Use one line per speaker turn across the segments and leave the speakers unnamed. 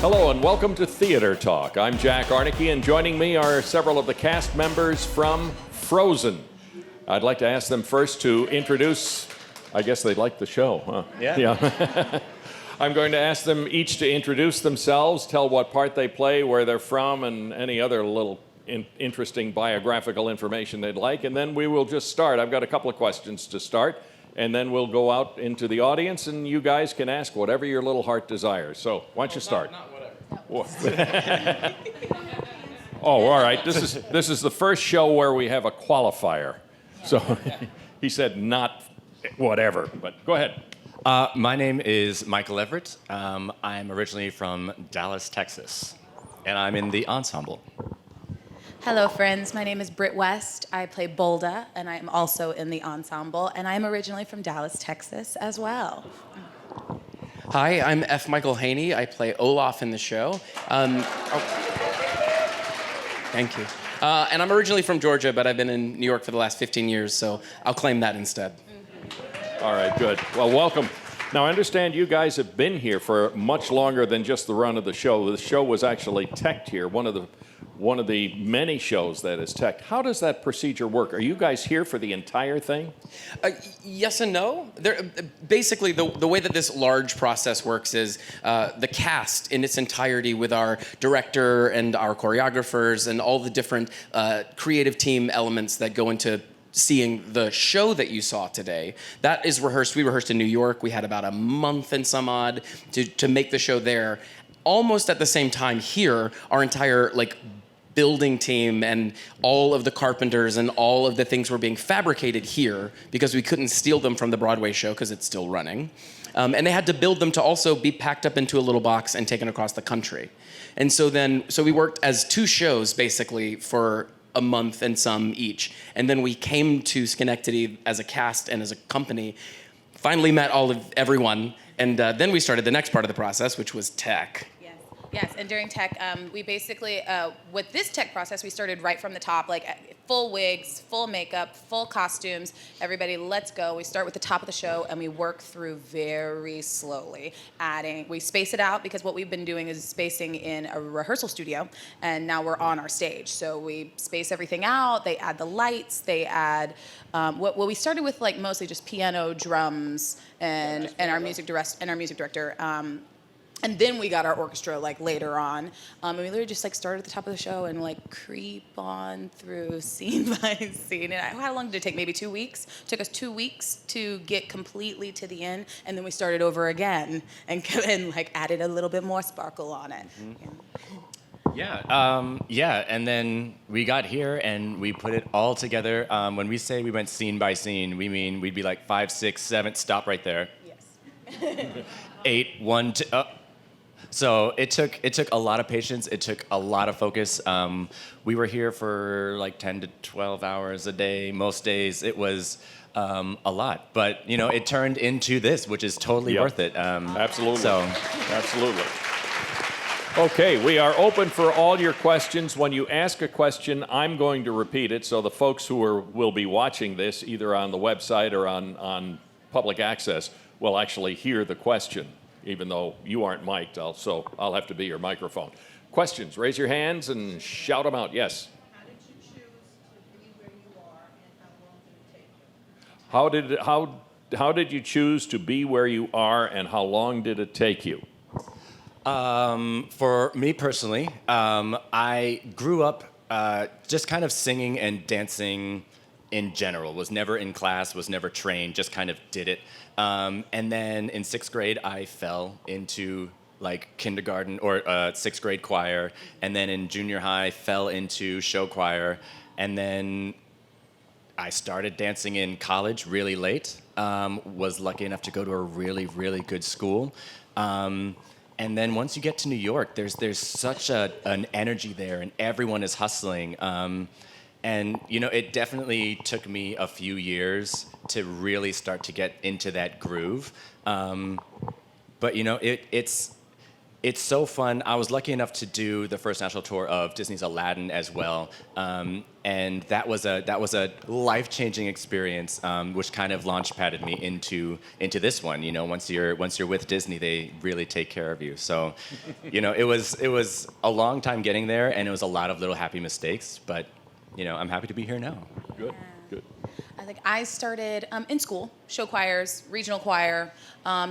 Hello and welcome to Theater Talk. I'm Jack Arnicke, and joining me are several of the cast members from Frozen. I'd like to ask them first to introduce, I guess they like the show, huh? Yeah. I'm going to ask them each to introduce themselves, tell what part they play, where they're from, and any other little interesting biographical information they'd like, and then we will just start. I've got a couple of questions to start, and then we'll go out into the audience, and you guys can ask whatever your little heart desires. So why don't you start?
Not whatever.
Oh, all right. This is the first show where we have a qualifier. So he said not whatever, but go ahead.
My name is Michael Everett. I'm originally from Dallas, Texas, and I'm in the ensemble.
Hello, friends. My name is Britt West. I play Bolda, and I am also in the ensemble, and I'm originally from Dallas, Texas, as well.
Hi, I'm F. Michael Haney. I play Olaf in the show. Thank you. And I'm originally from Georgia, but I've been in New York for the last 15 years, so I'll claim that instead.
All right, good. Well, welcome. Now, I understand you guys have been here for much longer than just the run of the show. The show was actually teched here, one of the many shows that is teched. How does that procedure work? Are you guys here for the entire thing?
Yes and no. Basically, the way that this large process works is the cast in its entirety with our director and our choreographers and all the different creative team elements that go into seeing the show that you saw today. That is rehearsed. We rehearsed in New York. We had about a month and some odd to make the show there. Almost at the same time here, our entire building team and all of the carpenters and all of the things were being fabricated here because we couldn't steal them from the Broadway show because it's still running. And they had to build them to also be packed up into a little box and taken across the country. And so we worked as two shows basically for a month and some each. And then we came to Schenectady as a cast and as a company, finally met everyone, and then we started the next part of the process, which was tech.
Yes, and during tech, we basically, with this tech process, we started right from the top, full wigs, full makeup, full costumes. Everybody, let's go. We start with the top of the show, and we work through very slowly, we space it out, because what we've been doing is spacing in a rehearsal studio, and now we're on our stage. So we space everything out, they add the lights, they add, we started with mostly just piano, drums, and our music director. And then we got our orchestra later on, and we literally just started at the top of the show and creep on through scene by scene. And how long did it take? Maybe 2 weeks. It took us 2 weeks to get completely to the end, and then we started over again and added a little bit more sparkle on it.
Mm-hmm. Yeah, and then we got here and we put it all together. When we say we went scene by scene, we mean we'd be 5, 6, 7, stop right there.
Yes.
8, 1, 2. So it took a lot of patience. It took a lot of focus. We were here for 10 to 12 hours a day. Most days it was a lot, but it turned into this, which is totally worth it.
Absolutely. Absolutely. Okay, we are open for all your questions. When you ask a question, I'm going to repeat it, so the folks who will be watching this, either on the website or on public access, will actually hear the question, even though you aren't mic'd, so I'll have to be your microphone. Questions, raise your hands and shout them out. Yes?
How did you choose to be where you are, and how long did it take you?
How did you choose to be where you are, and how long did it take you?
For me personally, I grew up just kind of singing and dancing in general. Was never in class, was never trained, just kind of did it. And then in 6th grade, I fell into kindergarten or 6th grade choir. And then in junior high, fell into show choir. And then I started dancing in college really late. Was lucky enough to go to a really, really good school. And then once you get to New York, there's such an energy there, and everyone is hustling. And it definitely took me a few years to really start to get into that groove. But it's It's so fun. I was lucky enough to do the first national tour of Disney's Aladdin as well, and that was a life-changing experience, which kind of launchpadded me into this one. You know, once you're with Disney, they really take care of you. So, you know, it was a long time getting there, and it was a lot of little happy mistakes. But, you know, I'm happy to be here now.
Good, good.
I started in school, show choirs, regional choir,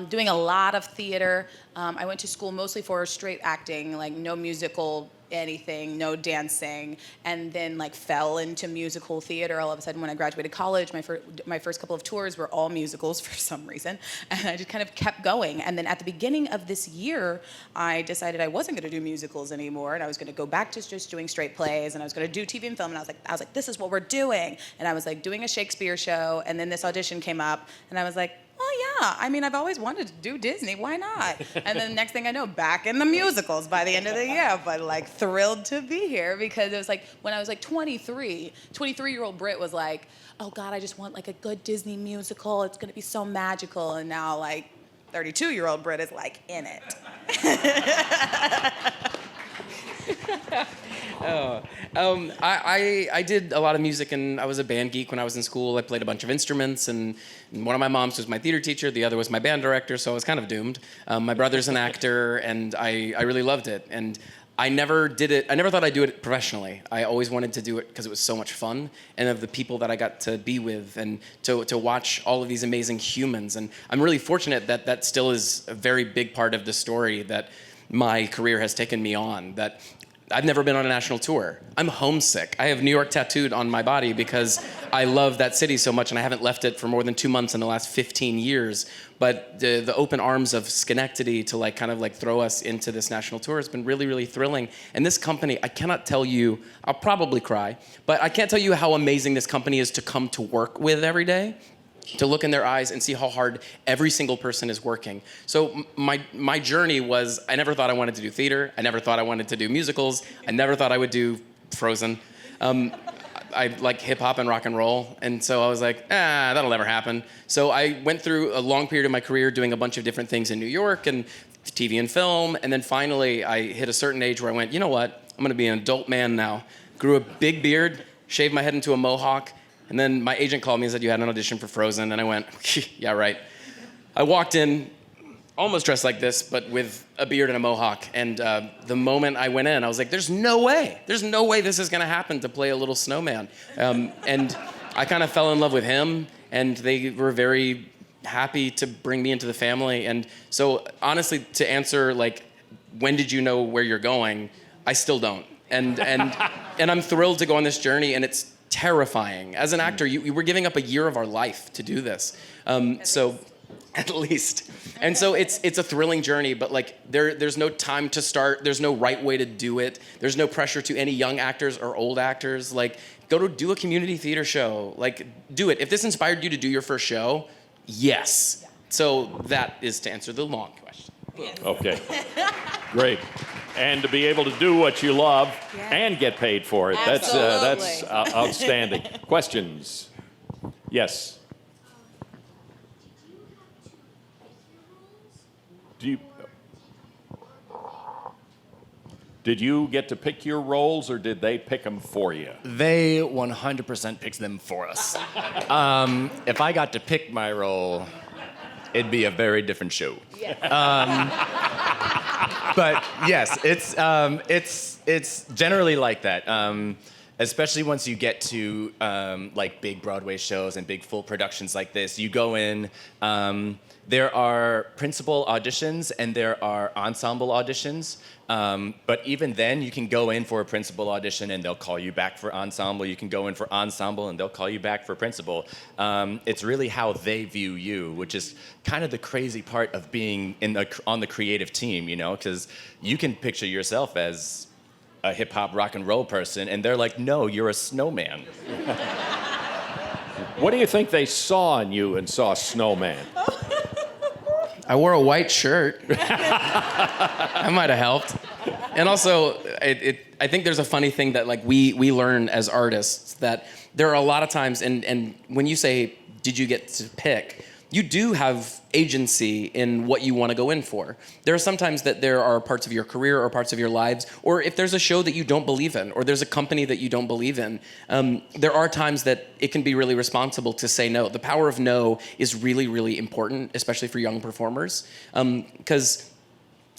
doing a lot of theater. I went to school mostly for straight acting, like no musical anything, no dancing, and then like fell into musical theater all of a sudden when I graduated college. My first couple of tours were all musicals for some reason, and I just kind of kept going. And then at the beginning of this year, I decided I wasn't going to do musicals anymore, and I was going to go back to just doing straight plays, and I was going to do TV and film. And I was like, this is what we're doing. And I was like doing a Shakespeare show, and then this audition came up, and I was like, oh yeah, I mean, I've always wanted to do Disney, why not? And then the next thing I know, back in the musicals by the end of the year, but like thrilled to be here because it was like, when I was like 23-year-old Brit was like, oh God, I just want like a good Disney musical, it's gonna be so magical, and now like 32-year-old Brit is like in it.
I did a lot of music, and I was a band geek when I was in school. I played a bunch of instruments, and one of my moms was my theater teacher, the other was my band director, so I was kind of doomed. My brother's an actor, and I really loved it. And I never did it. I never thought I'd do it professionally. I always wanted to do it because it was so much fun, and of the people that I got to be with, and to watch all of these amazing humans. And I'm really fortunate that that still is a very big part of the story that my career has taken me on. That I've never been on a national tour. I'm homesick. I have New York tattooed on my body because I love that city so much, and I haven't left it for more than 2 months in the last 15 years. But the open arms of Schenectady to like kind of like throw us into this national tour has been really, really thrilling. And this company, I cannot tell you, I'll probably cry, but I can't tell you how amazing this company is to come to work with every day, to look in their eyes and see how hard every single person is working. So my journey was, I never thought I wanted to do theater. I never thought I wanted to do musicals. I never thought I would do Frozen. I like hip hop and rock and roll. And so I was like, that'll never happen. So I went through a long period of my career doing a bunch of different things in New York and TV and film. And then finally I hit a certain age where I went, you know what? I'm gonna be an adult man now. Grew a big beard, shaved my head into a mohawk. And then my agent called me and said, you had an audition for Frozen. And I went, yeah, right. I walked in almost dressed like this, but with a beard and a mohawk. And the moment I went in, I was like, there's no way this is gonna happen, to play a little snowman. And I kind of fell in love with him, and they were very happy to bring me into the family. And so honestly, to answer like, when did you know where you're going? I still don't. And I'm thrilled to go on this journey, and it's terrifying. As an actor, we're giving up a year of our life to do this. At least. And so it's a thrilling journey, but like there's no time to start. There's no right way to do it. There's no pressure to any young actors or old actors. Like, go to do a community theater show. Like, do it. If this inspired you to do your first show, yes. So that is to answer the long question.
Okay, great. And to be able to do what you love and get paid for it, that's outstanding. Questions? Yes. Did you get to pick your roles, or did they pick them for you?
They 100% picked them for us. If I got to pick my role, it'd be a very different show.
Yes.
But yes, it's generally like that. Especially once you get to like big Broadway shows and big full productions like this, you go in. There are principal auditions and there are ensemble auditions. But even then, you can go in for a principal audition and they'll call you back for ensemble. You can go in for ensemble and they'll call you back for principal. It's really how they view you, which is kind of the crazy part of being on the creative team, you know, because you can picture yourself as a hip hop rock and roll person, and they're like, no, you're a snowman.
What do you think they saw in you and saw snowman?
I wore a white shirt. That might have helped. And also, I think there's a funny thing that like we learn as artists, that there are a lot of times, and when you say, did you get to pick, you do have agency in what you want to go in for. There are sometimes that there are parts of your career or parts of your lives, or if there's a show that you don't believe in, or there's a company that you don't believe in, there are times that it can be really responsible to say no. The power of no is really, really important, especially for young performers, because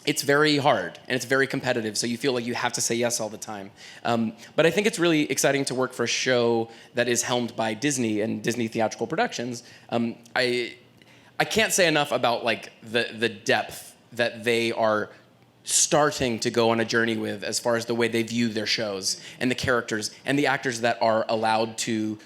it's very hard and it's very competitive, so you feel like you have to say yes all the time. But I think it's really exciting to work for a show that is helmed by Disney and Disney Theatrical Productions. I can't say enough about like the depth that they are starting to go on a journey with as far as the way they view their shows and the characters and the actors that are allowed to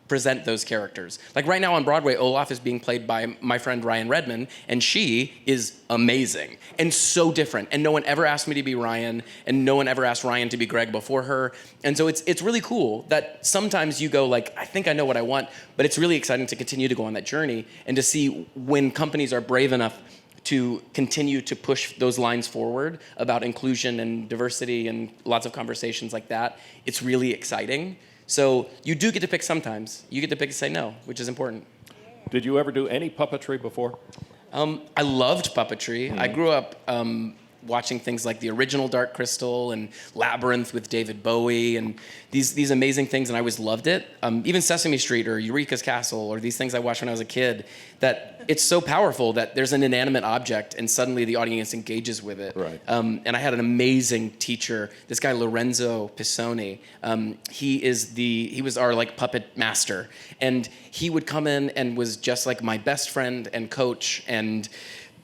present those characters. Like right now on Broadway, Olaf is being played by my friend Ryan Redman, and she is amazing and so different. And no one ever asked me to be Ryan, and no one ever asked Ryan to be Greg before her. And so it's really cool that sometimes you go like, I think I know what I want, but it's really exciting to continue to go on that journey and to see when companies are brave enough to continue to push those lines forward about inclusion and diversity and lots of conversations like that. It's really exciting. So you do get to pick sometimes. You get to pick to say no, which is important.
Did you ever do any puppetry before?
I loved puppetry. I grew up watching things like the original Dark Crystal and Labyrinth with David Bowie and these amazing things, and I always loved it. Even Sesame Street or Eureka's Castle or these things I watched when I was a kid, that it's so powerful that there's an inanimate object and suddenly the audience engages with it.
Right.
And I had an amazing teacher, this guy Lorenzo Pisoni. He was our like puppet master, and he would come in and was just like my best friend and coach and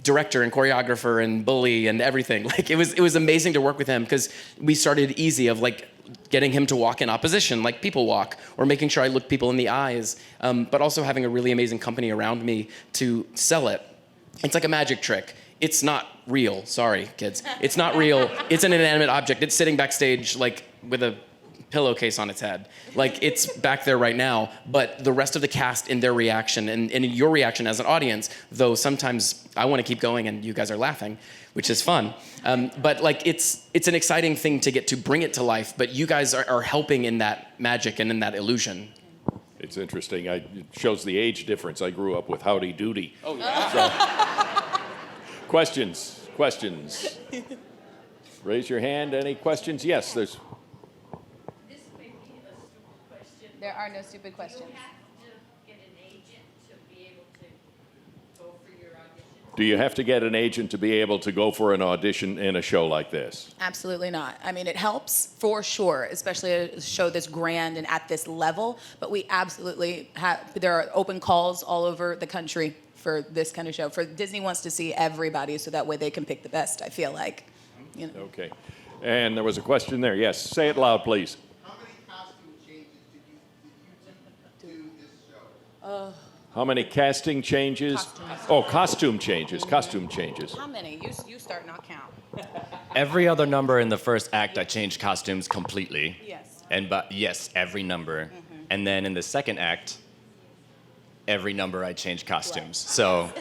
director and choreographer and bully and everything. Like it was amazing to work with him because we started easy of like getting him to walk in opposition like people walk, or making sure I looked people in the eyes, but also having a really amazing company around me to sell it. It's like a magic trick. It's not real. Sorry, kids. It's not real. It's an inanimate object. It's sitting backstage like with a pillowcase on its head. Like it's back there right now, but the rest of the cast in their reaction and in your reaction as an audience, though sometimes I want to keep going and you guys are laughing, which is fun. But like it's an exciting thing to get to bring it to life, but you guys are helping in that magic and in that illusion.
It's interesting. It shows the age difference. I grew up with Howdy Doody.
Oh yeah.
So, questions. Raise your hand. Any questions? Yes, there's.
This may be a stupid question.
There are no stupid questions.
Do you have to get an agent to be able to go for your audition?
Do you have to get an agent to be able to go for an audition in a show like this?
Absolutely not. I mean, it helps for sure, especially a show this grand and at this level. But we absolutely there are open calls all over the country for this kind of show. For Disney wants to see everybody so that way they can pick the best, I feel like. You know.
Okay. And there was a question there. Yes, say it loud, please.
How many costume changes did you do this show?
How many casting changes?
Costumes.
Oh, costume changes. Costume changes.
How many? You start, not count.
Every other number in the first act, I changed costumes completely.
Yes.
But yes, every number. And then in the second act, every number I changed costumes. So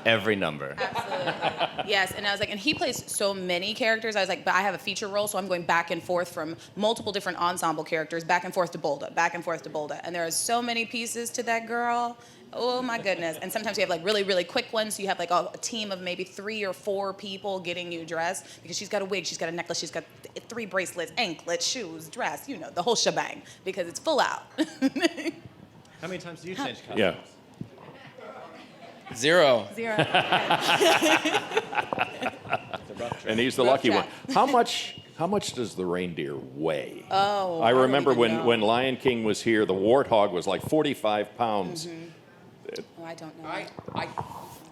every number.
Absolutely. Yes, and I was like, and he plays so many characters. I was like, but I have a feature role, so I'm going back and forth from multiple different ensemble characters, back and forth to Bolda, back and forth to Bolda. And there are so many pieces to that girl. Oh my goodness. And sometimes you have like really, really quick ones. So you have like a team of maybe 3 or 4 people getting you dressed because she's got a wig, she's got a necklace, she's got 3 bracelets, anklets, shoes, dress, the whole shebang because it's full out.
How many times do you change costumes?
Yeah.
0.
0.
And he's the
Rough
lucky one.
draft.
How much does the reindeer weigh?
Oh,
I
don't
remember
even know.
when Lion King was here, the warthog was like 45 pounds.
Oh, I don't know.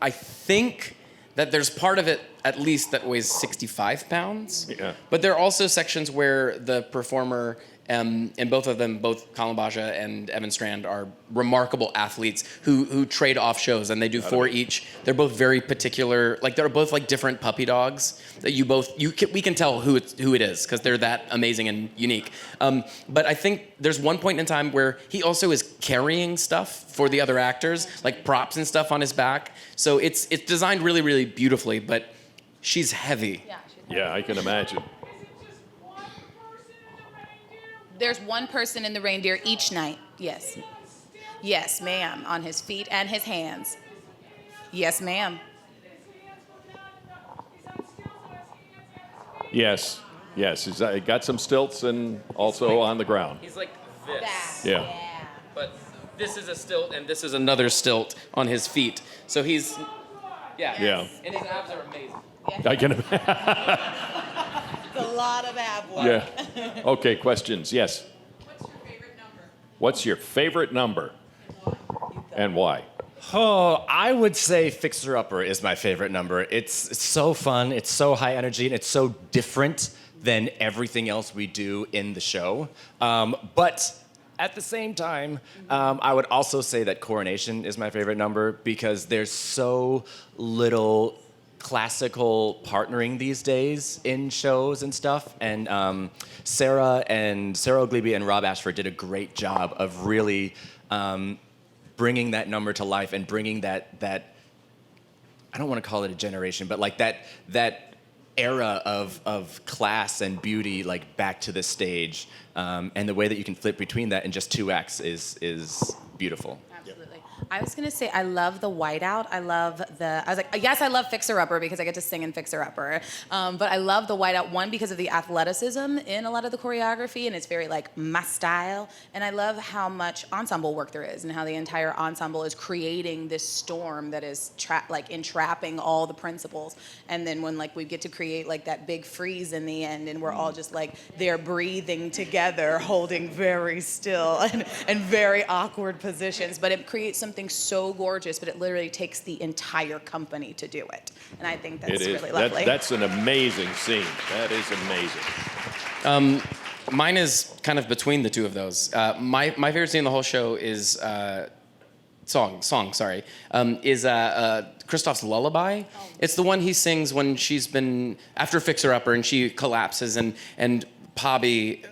I think that there's part of it at least that weighs 65 pounds.
Yeah.
But there are also sections where the performer, and both of them, both Colin Baja and Evan Strand, are remarkable athletes who trade off shows, and they do 4 each. They're both very particular, like they're both like different puppy dogs that we can tell who it is because they're that amazing and unique. But I think there's one point in time where he also is carrying stuff for the other actors, like props and stuff on his back. So it's designed really, really beautifully, but she's heavy.
Yeah,
Yeah, I can imagine.
Is it just one person in the reindeer?
there's one person in the reindeer each night. Yes. Yes, ma'am. On his feet and his hands. Yes, ma'am.
Yes, yes. He's got some stilts and also on the ground.
He's like this.
Yeah.
But this is a stilt and this is another stilt on his feet. So he's, yeah.
Yeah.
And his abs are amazing.
I can.
It's a lot of ab work.
Yeah. Okay. Questions? Yes. What's your favorite number? And why?
Oh, I would say Fixer Upper is my favorite number. It's so fun, it's so high energy, and it's so different than everything else we do in the show. But at the same time, I would also say that Coronation is my favorite number because there's so little classical partnering these days in shows and stuff. And Sarah Ogliebe and Rob Ashford did a great job of really bringing that number to life and bringing that I don't want to call it a generation, but like that era of class and beauty like back to the stage, and the way that you can flip between that in just 2 acts is beautiful.
Absolutely. I was gonna say I love the whiteout. I was like, yes, I love Fixer Upper because I get to sing in Fixer Upper. But I love the whiteout, one, because of the athleticism in a lot of the choreography, and it's very like my style. And I love how much ensemble work there is and how the entire ensemble is creating this storm that is entrapping all the principals. And then when like we get to create like that big freeze in the end, and we're all just like they're breathing together, holding very still and very awkward positions. But it creates something so gorgeous, but it literally takes the entire company to do it. And I think that's really lovely.
That's an amazing scene. That is amazing.
Mine is kind of between the two of those. My favorite scene in the whole show is Christoph's Lullaby. It's the one he sings when she's been after Fixer Upper and she collapses and Pobby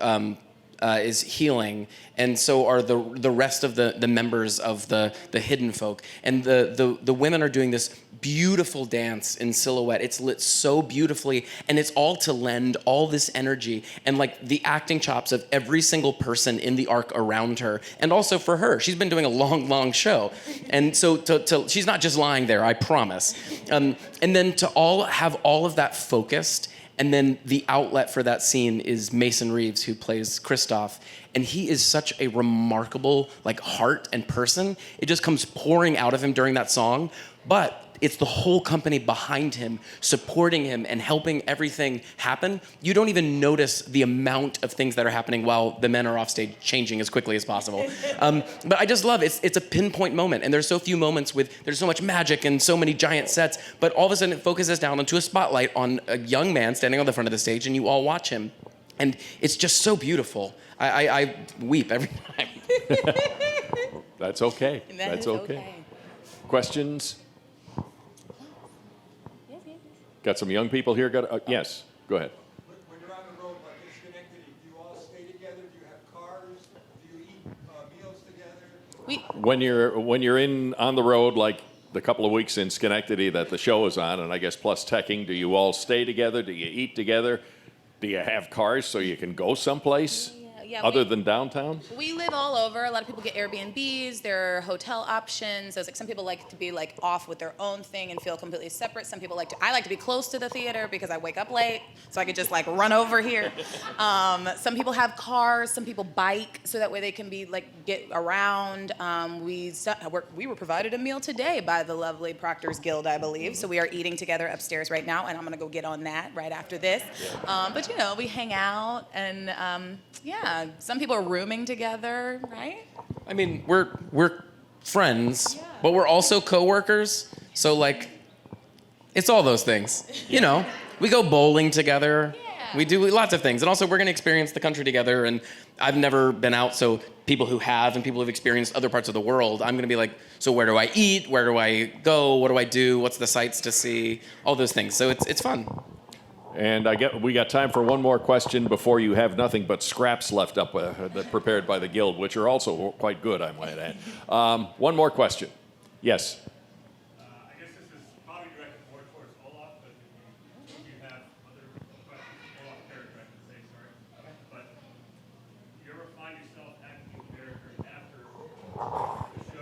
is healing, and so are the rest of the members of the Hidden Folk. And the women are doing this beautiful dance in silhouette. It's lit so beautifully, and it's all to lend all this energy and like the acting chops of every single person in the arc around her, and also for her. She's been doing a long show, and so to she's not just lying there, I promise. And then to all have all of that focused. And then the outlet for that scene is Mason Reeves, who plays Christoph. And he is such a remarkable like heart and person. It just comes pouring out of him during that song. But it's the whole company behind him, supporting him and helping everything happen. You don't even notice the amount of things that are happening while the men are off stage changing as quickly as possible. But I just love it. It's a pinpoint moment. And there's so few moments there's so much magic and so many giant sets, but all of a sudden it focuses down onto a spotlight on a young man standing on the front of the stage and you all watch him. And it's just so beautiful. I weep every time.
That's okay. That's okay. Questions? Got some young people here. Yes, go ahead.
When you're on the road like in Schenectady, do you all stay together? Do you have cars? Do you eat meals together?
When you're on the road, like the couple of weeks in Schenectady that the show is on, and I guess plus teching, do you all stay together? Do you eat together? Do you have cars so you can go someplace other than downtown?
We live all over. A lot of people get Airbnbs. There are hotel options. There's like some people like to be like off with their own thing and feel completely separate. Some people I like to be close to the theater because I wake up late, so I could just like run over here. Some people have cars. Some people bike, so that way they can be like get around. We were provided a meal today by the lovely Proctors Guild, I believe. So we are eating together upstairs right now, and I'm gonna go get on that right after this. But you know, we hang out and yeah. Some people are rooming together, right?
I mean, we're friends, but we're also coworkers. So like, it's all those things. You know, we go bowling together.
Yeah.
We do lots of things, and also we're gonna experience the country together. And I've never been out, so people who have and people who've experienced other parts of the world, I'm gonna be like, so where do I eat? Where do I go? What do I do? What's the sights to see? All those things. So it's fun.
And we got time for one more question before you have nothing but scraps left up prepared by the Guild, which are also quite good, I might add. One more question. Yes.
I guess this is probably directed more towards Olaf, but if you have other questions, Olaf character, I can say, sorry. But do you ever find yourself acting characters after the show?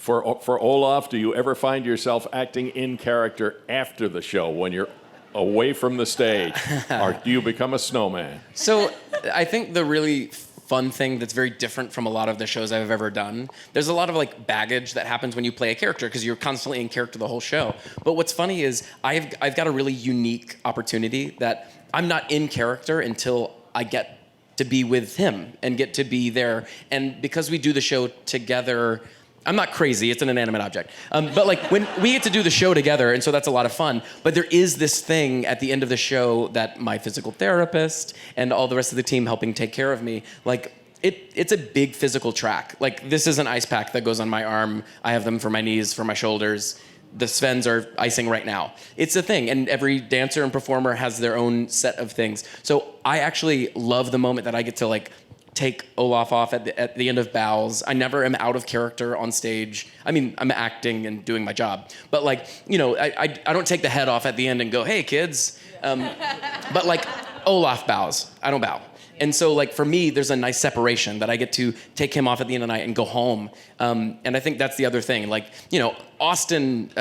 For Olaf, do you ever find yourself acting in character after the show when you're away from the stage? Or do you become a snowman?
So I think the really fun thing that's very different from a lot of the shows I've ever done, there's a lot of like baggage that happens when you play a character because you're constantly in character the whole show. But what's funny is I've got a really unique opportunity that I'm not in character until I get to be with him and get to be there. And because we do the show together, I'm not crazy, it's an inanimate object. But like when we get to do the show together, and so that's a lot of fun, but there is this thing at the end of the show that my physical therapist and all the rest of the team helping take care of me, like it's a big physical track. Like this is an ice pack that goes on my arm. I have them for my knees, for my shoulders. The Svens are icing right now. It's a thing, and every dancer and performer has their own set of things. So I actually love the moment that I get to like take Olaf off at the end of bows. I never am out of character on stage. I mean, I'm acting and doing my job, but like, you know, I don't take the head off at the end and go, hey kids. But like Olaf bows, I don't bow. And so like for me, there's a nice separation that I get to take him off at the end of the night and go home. And I think that's the other thing. Like, you know, Austin,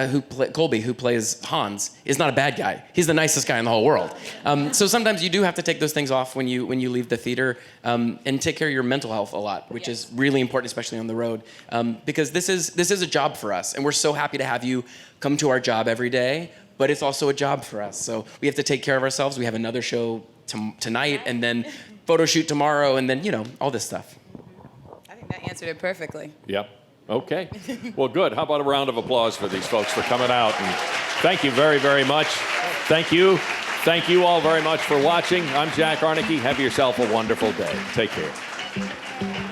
Colby, who plays Hans, is not a bad guy. He's the nicest guy in the whole world. So sometimes you do have to take those things off when you leave the theater and take care of your mental health a lot, which is really important, especially on the road. Because this is a job for us, and we're so happy to have you come to our job every day. But it's also a job for us. So we have to take care of ourselves. We have another show tonight, and then photo shoot tomorrow, and then, you know, all this stuff.
I think that answered it perfectly.
Yep. Okay. Well, good. How about a round of applause for these folks for coming out? And thank you very, very much. Thank you. Thank you all very much for watching. I'm Jack Arneke. Have yourself a wonderful day. Take care.